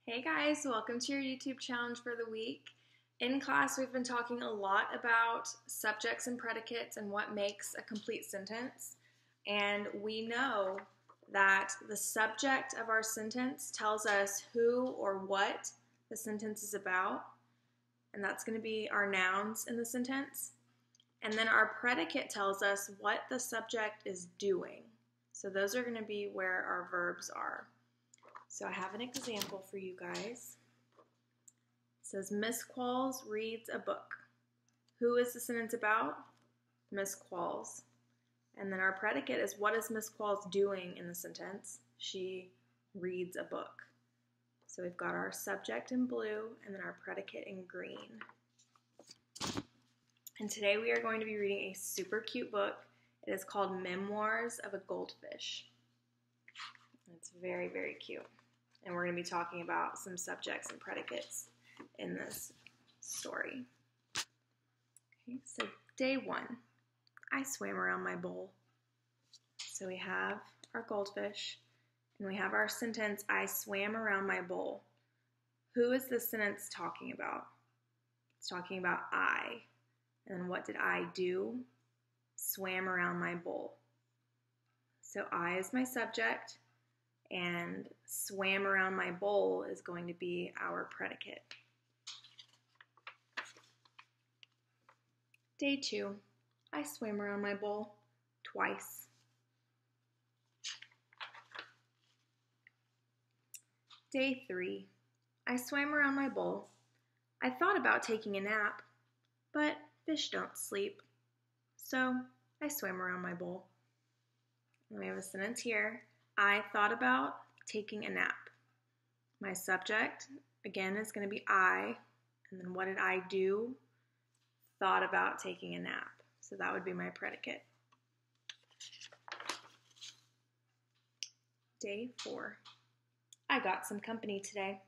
Hey guys, welcome to your YouTube challenge for the week. In class, we've been talking a lot about subjects and predicates and what makes a complete sentence. And we know that the subject of our sentence tells us who or what the sentence is about. And that's going to be our nouns in the sentence. And then our predicate tells us what the subject is doing. So those are going to be where our verbs are. So I have an example for you guys. It says, Miss Qualls reads a book. Who is the sentence about? Miss Qualls. And then our predicate is, what is Miss Qualls doing in the sentence? She reads a book. So we've got our subject in blue and then our predicate in green. And today we are going to be reading a super cute book. It is called Memoirs of a Goldfish. It's very, very cute. And we're going to be talking about some subjects and predicates in this story. Okay, so day 1, I swam around my bowl. So we have our goldfish, and we have our sentence, I swam around my bowl. Who is this sentence talking about? It's talking about I. And then what did I do? Swam around my bowl. So I is my subject, and swam around my bowl is going to be our predicate. Day 2, I swam around my bowl twice. Day 3, I swam around my bowl. I thought about taking a nap, but fish don't sleep, so I swam around my bowl. And we have a sentence here. I thought about taking a nap. My subject, again, is going to be I. And then what did I do? Thought about taking a nap. So that would be my predicate. Day 4. I got some company today.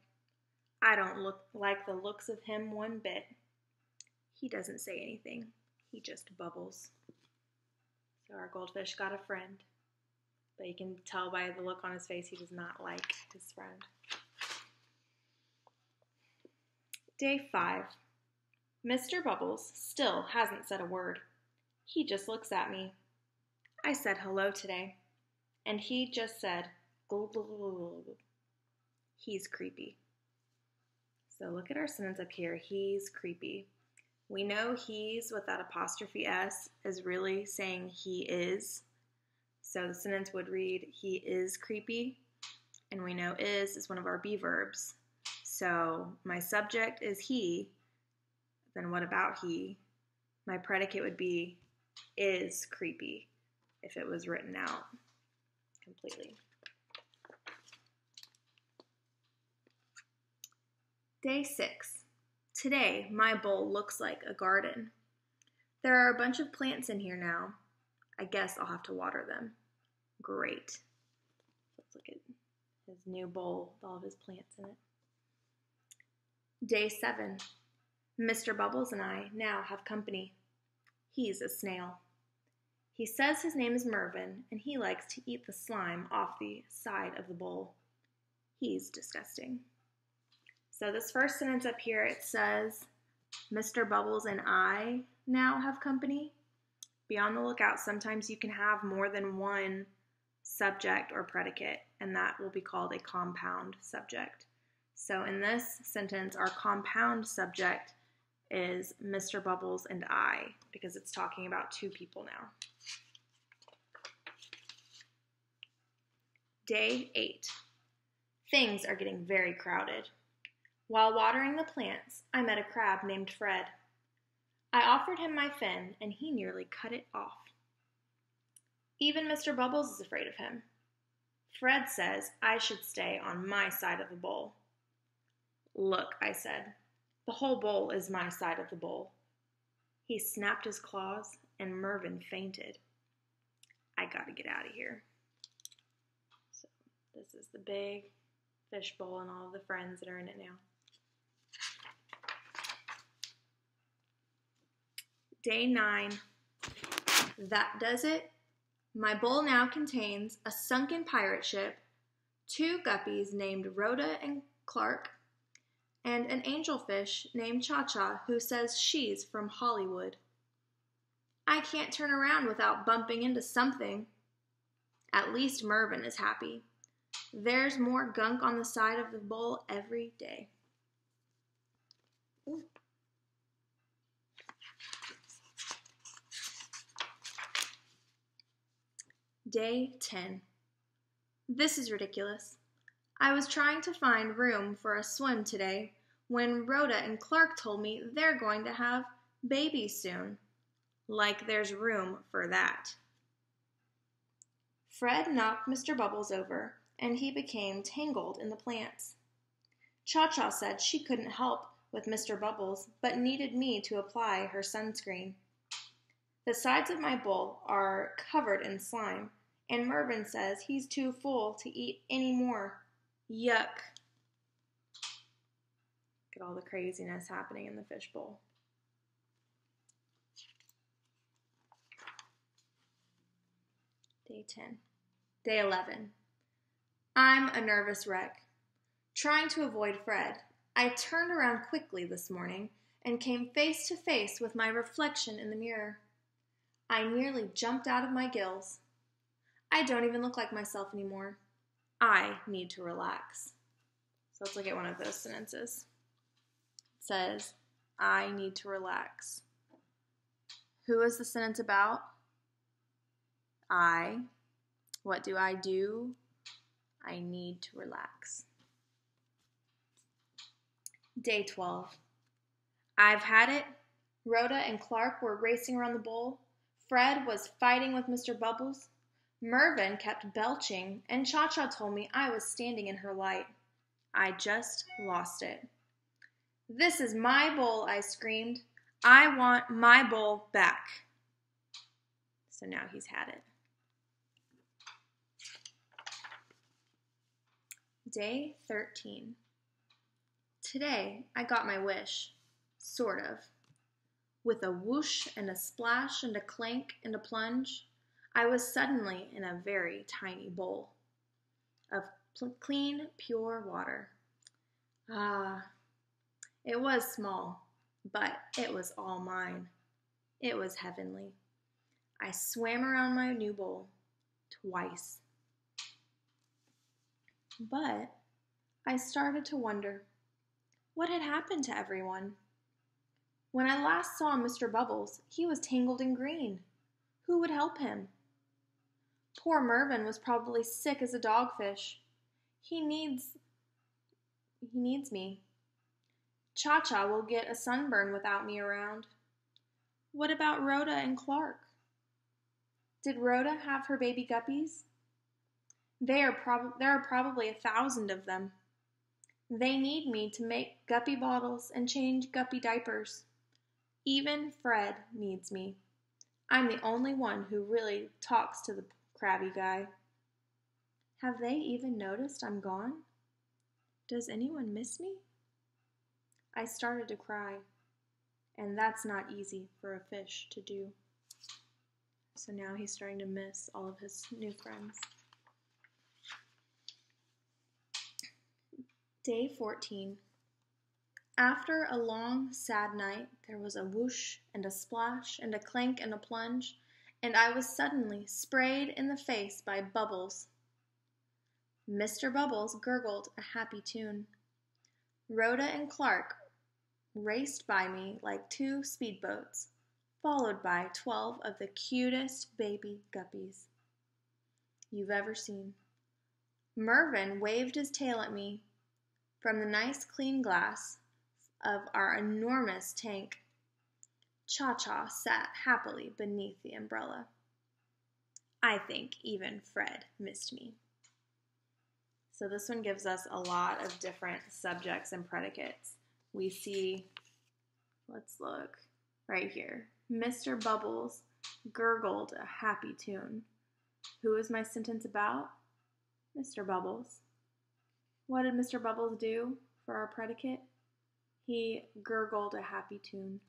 I don't look like the looks of him one bit. He doesn't say anything. He just bubbles. So our goldfish got a friend. But you can tell by the look on his face he does not like his friend. Day 5. Mr. Bubbles still hasn't said a word. He just looks at me. I said hello today, and he just said, glub, glub, glub, glub. He's creepy. So look at our sentence up here. He's creepy. We know he's with that apostrophe S is really saying he is. So the sentence would read, he is creepy, and we know is one of our be verbs. So my subject is he, then what about he? My predicate would be is creepy if it was written out completely. Day 6. Today, my bowl looks like a garden. There are a bunch of plants in here now. I guess I'll have to water them. Great. Let's look at his new bowl with all of his plants in it. Day 7. Mr. Bubbles and I now have company. He's a snail. He says his name is Mervyn, and he likes to eat the slime off the side of the bowl. He's disgusting. So this first sentence up here, it says, Mr. Bubbles and I now have company. Be on the lookout. Sometimes you can have more than one subject or predicate, and that will be called a compound subject. So in this sentence, our compound subject is Mr. Bubbles and I, because it's talking about two people now. Day 8. Things are getting very crowded. While watering the plants, I met a crab named Fred. I offered him my fin, and he nearly cut it off. Even Mr. Bubbles is afraid of him. Fred says I should stay on my side of the bowl. Look, I said, the whole bowl is my side of the bowl. He snapped his claws, and Mervyn fainted. I gotta get out of here. So this is the big fish bowl and all of the friends that are in it now. Day 9. That does it. My bowl now contains a sunken pirate ship, 2 guppies named Rhoda and Clark, and an angelfish named Cha-Cha who says she's from Hollywood. I can't turn around without bumping into something. At least Mervyn is happy. There's more gunk on the side of the bowl every day. Ooh. Day 10. This is ridiculous. I was trying to find room for a swim today when Rhoda and Clark told me they're going to have babies soon. Like there's room for that. Fred knocked Mr. Bubbles over, and he became tangled in the plants. Cha-Cha said she couldn't help with Mr. Bubbles, but needed me to apply her sunscreen. The sides of my bowl are covered in slime, and Mervyn says he's too full to eat any more. Yuck. Look at all the craziness happening in the fish bowl. Day 10. Day 11. I'm a nervous wreck. Trying to avoid Fred, I turned around quickly this morning and came face to face with my reflection in the mirror. I nearly jumped out of my gills. I don't even look like myself anymore. I need to relax. So let's look at one of those sentences. It says, I need to relax. Who is the sentence about? I. What do? I need to relax. Day 12. I've had it. Rhoda and Clark were racing around the bowl. Fred was fighting with Mr. Bubbles. Mervyn kept belching, and Cha-Cha told me I was standing in her light. I just lost it. This is my bowl, I screamed. I want my bowl back. So now he's had it. Day 13. Today, I got my wish. Sort of. With a whoosh and a splash and a clank and a plunge, I was suddenly in a very tiny bowl of clean, pure water. Ah, it was small, but it was all mine. It was heavenly. I swam around my new bowl twice. But I started to wonder what had happened to everyone. When I last saw Mr. Bubbles, he was tangled in green. Who would help him? Poor Mervyn was probably sick as a dogfish. He needs me. Cha-Cha will get a sunburn without me around. What about Rhoda and Clark? Did Rhoda have her baby guppies? There are probably 1,000 of them. They need me to make guppy bottles and change guppy diapers. Even Fred needs me. I'm the only one who really talks to the crabby guy. Have they even noticed I'm gone? Does anyone miss me? I started to cry, and that's not easy for a fish to do. So now he's starting to miss all of his new friends. Day 14. After a long, sad night, there was a whoosh and a splash and a clank and a plunge, and I was suddenly sprayed in the face by Bubbles. Mr. Bubbles gurgled a happy tune. Rhoda and Clark raced by me like 2 speedboats, followed by 12 of the cutest baby guppies you've ever seen. Mervyn waved his tail at me from the nice clean glass of our enormous tank. Cha-Cha sat happily beneath the umbrella. I think even Fred missed me. So this one gives us a lot of different subjects and predicates. We see, let's look right here. Mr. Bubbles gurgled a happy tune. Who is my sentence about? Mr. Bubbles. What did Mr. Bubbles do for our predicate? He gurgled a happy tune.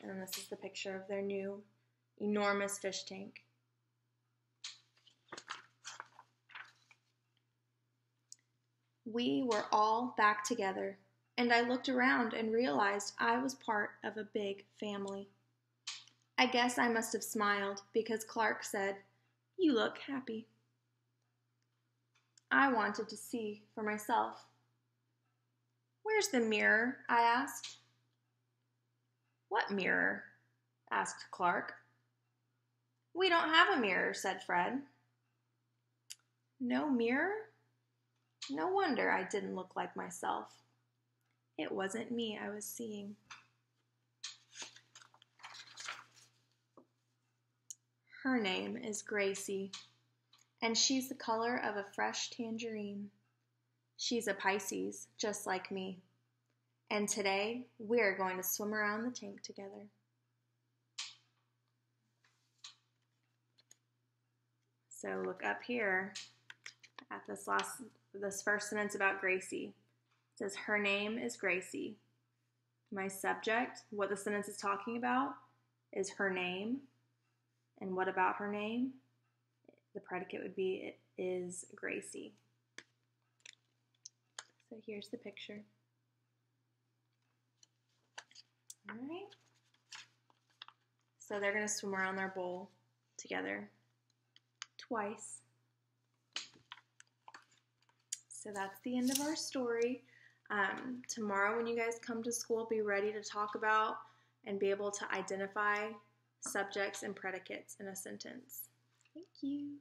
And this is the picture of their new enormous fish tank. We were all back together, and I looked around and realized I was part of a big family. I guess I must have smiled because Clark said, "You look happy." I wanted to see for myself. "Where's the mirror?" I asked. "What mirror?" asked Clark. "We don't have a mirror," said Fred. No mirror? No wonder I didn't look like myself. It wasn't me I was seeing. Her name is Gracie, and she's the color of a fresh tangerine. She's a Pisces, just like me. And today, we're going to swim around the tank together. So look up here at this first sentence about Gracie. It says, her name is Gracie. My subject, what the sentence is talking about, is her name. And what about her name? The predicate would be, it is Gracie. So here's the picture. All right. So they're going to swim around their bowl together twice. So that's the end of our story. Tomorrow when you guys come to school, be ready to talk about and be able to identify subjects and predicates in a sentence. Thank you.